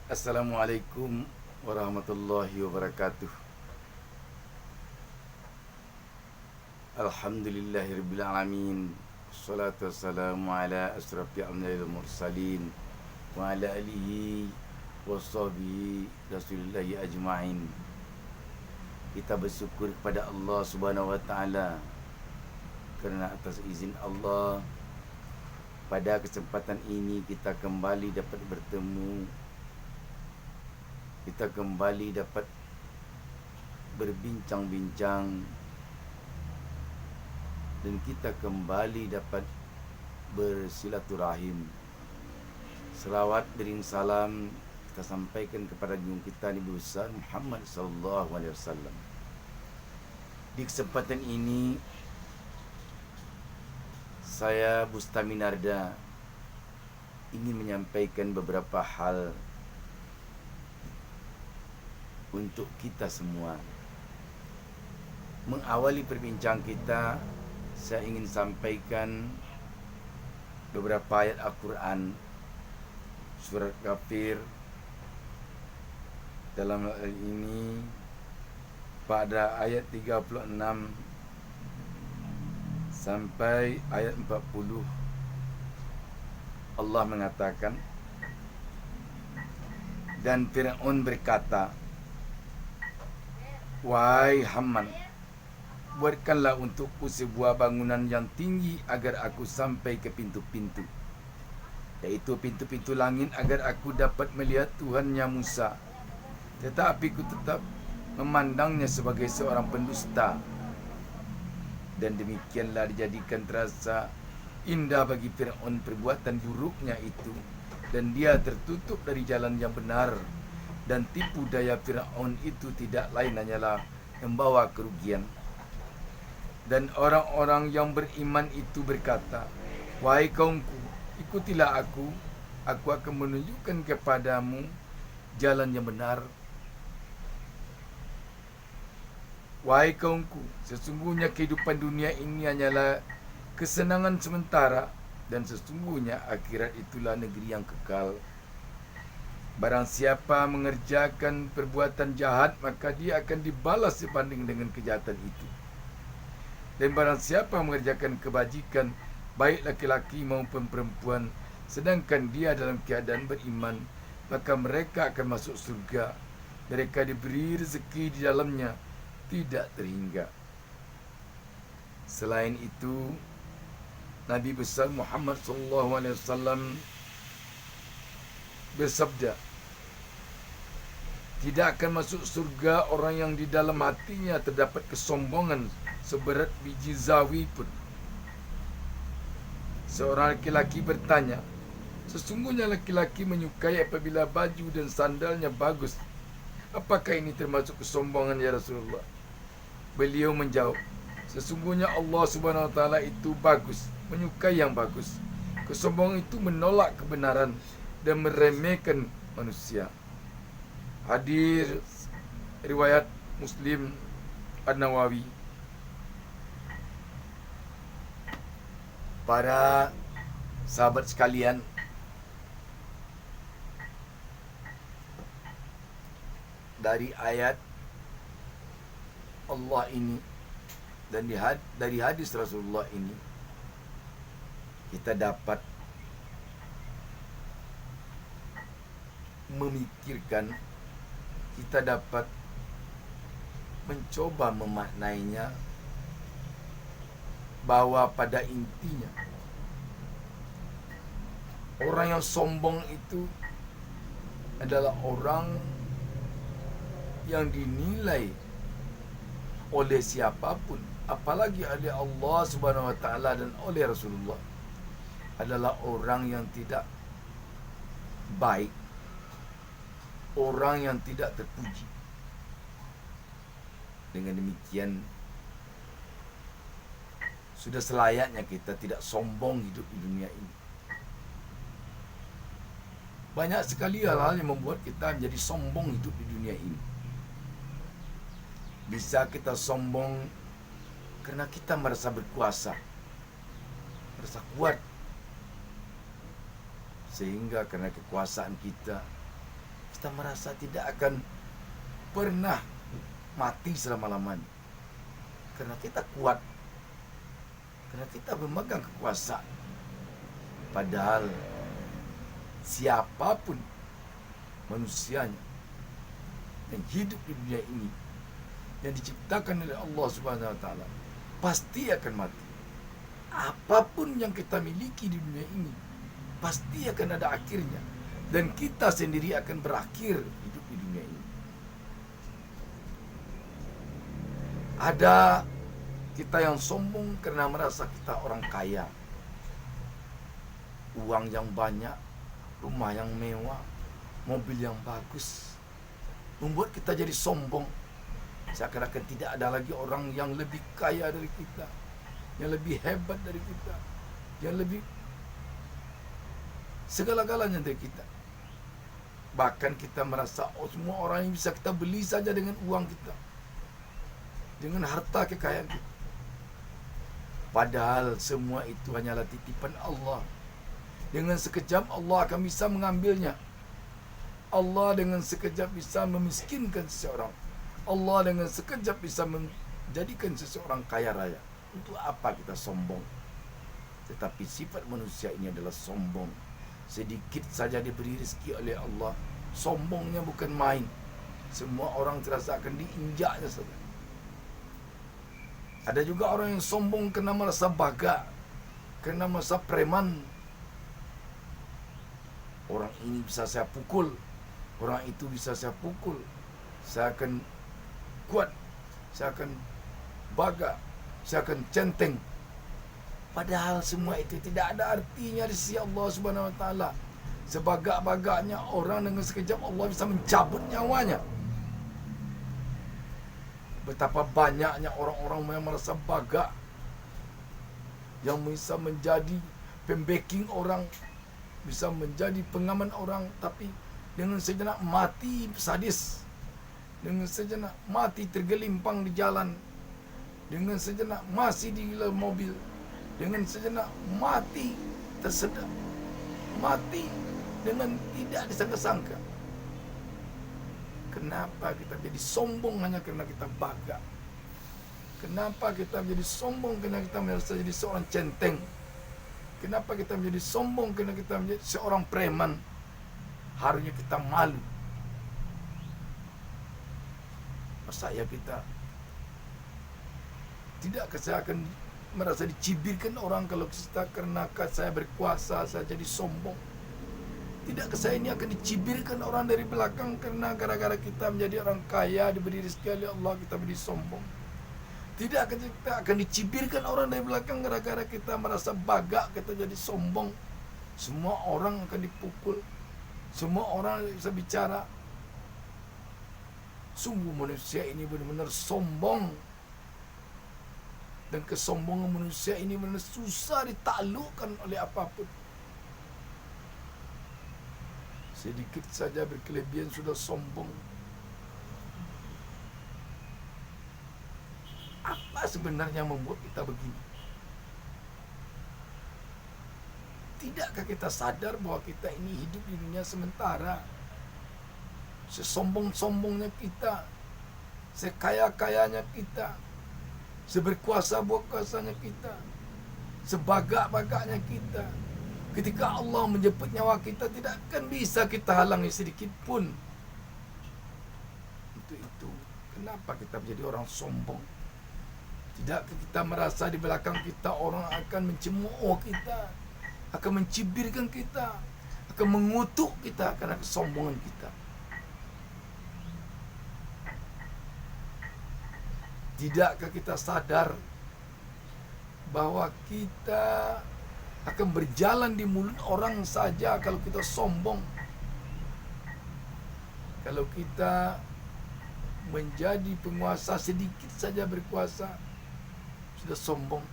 Assalamualaikum warahmatullahi wabarakatuh. Alhamdulillahirabbil alamin. Wassalatu wassalamu ala asrafil anbiya'i wal mursalin wa ala alihi washabihi rasulillahi ajma'in. Kita bersyukur kepada Allah Subhanahu wa taala kerana atas izin Allah pada kesempatan ini kita kembali dapat bertemu, kita kembali dapat berbincang-bincang, dan kita kembali dapat bersilaturahim. Selawat bering salam kita sampaikan kepada junjungan kita Nabi besar Muhammad sallallahu alaihi wasallam. Di kesempatan ini saya Bustami Narda ingin menyampaikan beberapa hal untuk kita semua. Mengawali perbincangan kita, saya ingin sampaikan beberapa ayat Al-Quran surat Kafir. Dalam hal ini pada ayat 36 sampai ayat 40 Allah mengatakan, dan Fir'aun berkata, "Wahai Haman, buatkanlah untukku sebuah bangunan yang tinggi agar aku sampai ke pintu-pintu, yaitu pintu-pintu langit, agar aku dapat melihat Tuhannya Musa. Tetapi ku tetap memandangnya sebagai seorang pendusta." Dan demikianlah dijadikan terasa indah bagi Fir'aun perbuatan buruknya itu, dan dia tertutup dari jalan yang benar. Dan tipu daya Fir'aun itu tidak lain hanyalah membawa kerugian. Dan orang-orang yang beriman itu berkata, "Wahai kaumku, ikutilah aku akan menunjukkan kepadamu jalan yang benar. Wahai kaumku, sesungguhnya kehidupan dunia ini hanyalah kesenangan sementara, dan sesungguhnya akhirat itulah negeri yang kekal. Barang siapa mengerjakan perbuatan jahat, maka dia akan dibalas sebanding dengan kejahatan itu. Dan barang siapa mengerjakan kebajikan, baik laki-laki maupun perempuan, sedangkan dia dalam keadaan beriman, maka mereka akan masuk surga. Mereka diberi rezeki di dalamnya tidak terhingga." Selain itu, Nabi besar Muhammad sallallahu alaihi wasallam bersabda, "Tidak akan masuk surga orang yang di dalam hatinya terdapat kesombongan seberat biji zawi pun." Seorang laki-laki bertanya, "Sesungguhnya laki-laki menyukai apabila baju dan sandalnya bagus. Apakah ini termasuk kesombongan, ya Rasulullah?" Beliau menjawab, "Sesungguhnya Allah Subhanahu wa taala itu bagus, menyukai yang bagus. Kesombongan itu menolak kebenaran dan meremehkan manusia." Hadir riwayat Muslim An-Nawawi. Para sahabat sekalian, dari ayat Allah ini dan dari hadis Rasulullah ini, kita dapat memikirkan, kita dapat mencoba memaknainya, bahwa pada intinya orang yang sombong itu adalah orang yang dinilai oleh siapapun, apalagi oleh Allah Subhanahu wa taala dan oleh Rasulullah, adalah orang yang tidak baik, orang yang tidak terpuji. Dengan demikian, sudah selayaknya kita tidak sombong hidup di dunia ini. Banyak sekali hal-hal yang membuat kita menjadi sombong hidup di dunia ini. Bisa kita sombong karena kita merasa berkuasa, merasa kuat, sehingga karena kekuasaan kita kita merasa tidak akan pernah mati selama-lamanya. Karena kita kuat, karena kita memegang kekuasaan. Padahal siapapun manusianya yang hidup di dunia ini, yang diciptakan oleh Allah Subhanahu wa taala, pasti akan mati. Apapun yang kita miliki di dunia ini pasti akan ada akhirnya, dan kita sendiri akan berakhir hidup di dunia ini. Ada kita yang sombong karena merasa kita orang kaya, uang yang banyak, rumah yang mewah, mobil yang bagus, membuat kita jadi sombong. Seakan-akan tidak ada lagi orang yang lebih kaya dari kita, yang lebih hebat dari kita, yang lebih segala-galanya dari kita. Bahkan kita merasa semua orang yang bisa kita beli saja dengan uang kita, dengan harta kekayaan kita. Padahal semua itu hanyalah titipan Allah. Dengan sekejap Allah akan bisa mengambilnya. Allah dengan sekejap bisa memiskinkan seseorang. Allah dengan sekejap bisa menjadikan seseorang kaya raya. Untuk apa kita sombong? Tetapi sifat manusia ini adalah sombong. Sedikit saja diberi rezeki oleh Allah, sombongnya bukan main. Semua orang terasa akan diinjaknya saja. Ada juga orang yang sombong kerana merasa baga, kerana merasa preman. Orang ini bisa saya pukul, orang itu bisa saya pukul, saya akan kuat, saya akan baga, saya akan centeng. Padahal semua itu tidak ada artinya di sisi Allah Subhanahu wa taala. Sebagak-bagaknya orang, dengan sekejap Allah bisa mencabut nyawanya. Betapa banyaknya orang-orang yang merasa baga, yang bisa menjadi pembacking orang, bisa menjadi pengaman orang, tapi dengan sejenak mati sadis, dengan sejenak mati tergelimpang di jalan, dengan sejenak masih di dalam mobil, dengan sejenak mati tersedak, mati dengan tidak disangka-sangka. Kenapa kita jadi sombong hanya kerana kita baga? Kenapa kita menjadi sombong kerana kita merasa jadi seorang centeng? Kenapa kita menjadi sombong kerana kita menjadi seorang preman? Harusnya kita malu. Masa ya kita tidakkah saya akan merasa dicibirkan orang kalau kita kerana saya berkuasa, saya jadi sombong? Tidakkah saya ini akan dicibirkan orang dari belakang kerana gara-gara kita menjadi orang kaya, diberi rezeki oleh Allah, kita menjadi sombong? Tidakkah kita akan dicibirkan orang dari belakang gara-gara kita merasa baga, kita jadi sombong? Semua orang akan dipukul, semua orang bisa bicara. Sungguh manusia ini benar-benar sombong. Dan kesombongan manusia ini benar susah ditaklukkan oleh apapun. Sedikit saja berkelebihan sudah sombong. Apa sebenarnya yang membuat kita begini? Tidakkah kita sadar bahwa kita ini hidup di dunia sementara? Sesombong-sombongnya kita, sekaya-kayanya kita, seberkuasa-berkuasanya kita, sebagak-bagaknya kita, ketika Allah menjemput nyawa kita, tidak akan bisa kita halangi sedikit pun. Untuk itu, kenapa kita menjadi orang sombong? Tidakkah kita merasa di belakang kita orang akan mencemooh kita, akan mencibirkan kita, akan mengutuk kita karena kesombongan kita? Tidakkah kita sadar bahwa kita akan berjalan di mulut orang saja kalau kita sombong? Kalau kita menjadi penguasa, sedikit saja berkuasa, sudah sombong.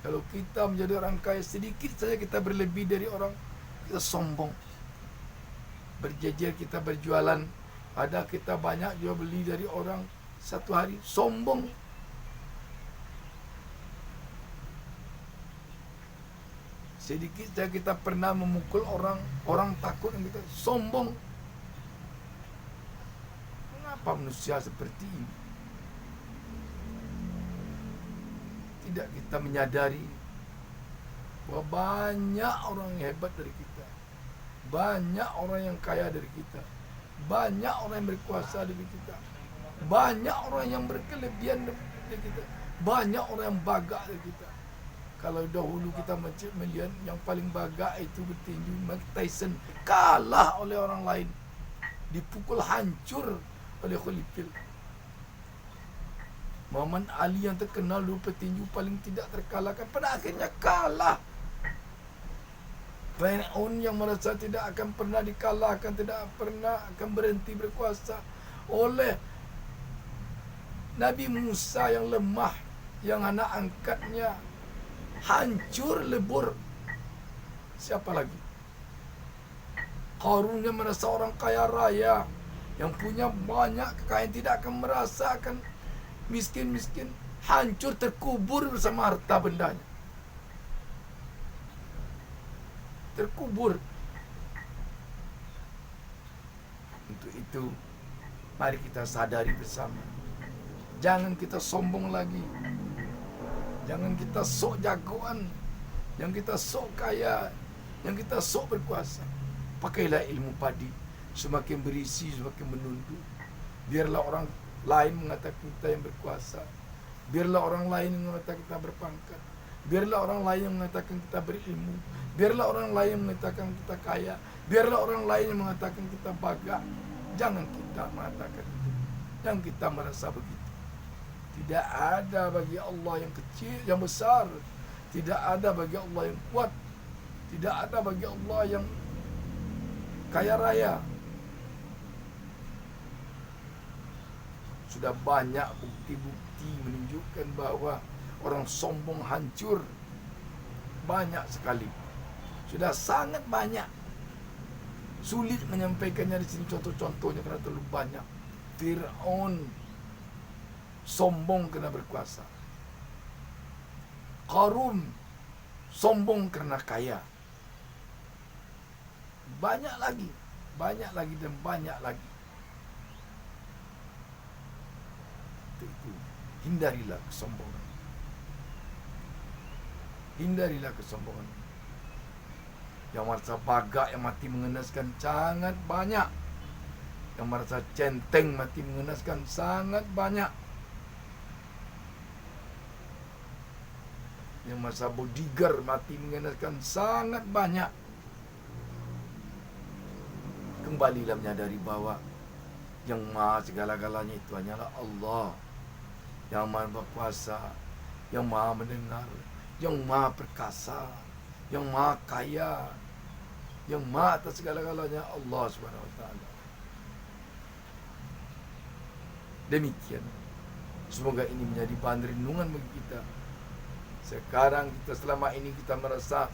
Kalau kita menjadi orang kaya, sedikit saja kita berlebih dari orang, kita sombong. Berjejer kita berjualan, ada kita banyak jual beli dari orang, satu hari sombong. Sedikit saja kita pernah memukul orang, orang takut dan kita sombong. Kenapa manusia seperti ini? Tidak kita menyadari bahwa banyak orang yang hebat dari kita, banyak orang yang kaya dari kita, banyak orang yang berkuasa dari kita, banyak orang yang berkelebihan dari kita, banyak orang yang bagak dari kita. Kalau dahulu kita melihat yang paling bagak itu bertinju, Mike Tyson kalah oleh orang lain, dipukul hancur oleh Holyfield. Muhammad Ali yang terkenal dulu petinju paling tidak terkalahkan, pada akhirnya kalah. Fir'aun yang merasa tidak akan pernah dikalahkan, tidak pernah akan berhenti berkuasa, oleh Nabi Musa yang lemah, yang anak angkatnya hancur lebur. Siapa lagi? Qarun yang merasa orang kaya raya, yang punya banyak kekayaan, tidak akan merasakan miskin-miskin, hancur terkubur bersama harta bendanya. Terkubur. Untuk itu, mari kita sadari bersama. Jangan kita sombong lagi. Jangan kita sok jagoan, yang kita sok kaya, yang kita sok berkuasa. Pakailah ilmu padi, semakin berisi semakin menunduk. Biarlah orang lain mengatakan kita yang berkuasa, biarlah orang lain yang mengatakan kita berpangkat, biarlah orang lain yang mengatakan kita berilmu, biarlah orang lain yang mengatakan kita kaya, biarlah orang lain yang mengatakan kita bagak. Jangan kita mengatakan itu, jangan kita merasa begitu. Tidak ada bagi Allah yang kecil, yang besar. Tidak ada bagi Allah yang kuat. Tidak ada bagi Allah yang kaya raya. Sudah banyak bukti-bukti menunjukkan bahwa orang sombong hancur. Banyak sekali. Sudah sangat banyak. Sulit menyampaikannya di sini contoh-contohnya karena terlalu banyak. Fir'aun sombong karena berkuasa. Qarun sombong karena kaya. Banyak lagi dan banyak lagi. Itu. Hindarilah kesombongan. Hindarilah kesombongan. Yang merasa bagak, yang mati mengenaskan sangat banyak. Yang merasa centeng, mati mengenaskan sangat banyak. Yang masa bodyguard, mati mengenaskan sangat banyak. Kembalilah menyadari bahwa yang maha segala-galanya itu hanyalah Allah, yang maha berkuasa, yang maha mendengar, yang maha perkasa, yang maha kaya, yang maha atas segala-galanya, Allah Subhanahu wa taala. Demikian. Semoga ini menjadi bahan renungan bagi kita. Sekarang kita selama ini kita merasa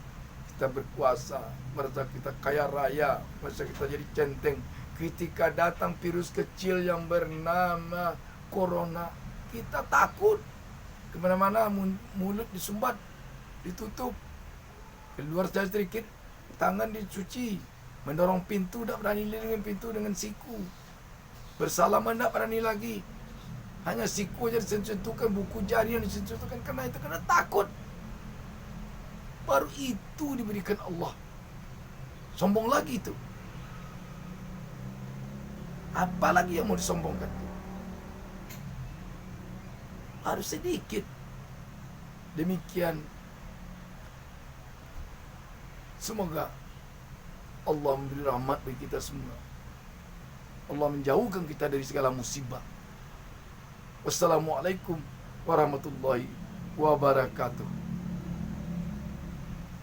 kita berkuasa, merasa kita kaya raya, merasa kita jadi centeng. Ketika datang virus kecil yang bernama Corona, kita takut. Kemana-mana mulut disumbat, ditutup, keluar saja sedikit, tangan dicuci, mendorong pintu tak berani dengan pintu dengan siku, bersalaman tak berani lagi. Hanya siku saja disentuhkan, buku jari yang disentuhkan, karena itu kena takut. Baru itu diberikan Allah. Sombong lagi itu. Apa lagi yang mau disombongkan? Harus sedikit. Demikian. Semoga Allah memberi rahmat bagi kita semua. Allah menjauhkan kita dari segala musibah. Wassalamualaikum warahmatullahi wabarakatuh.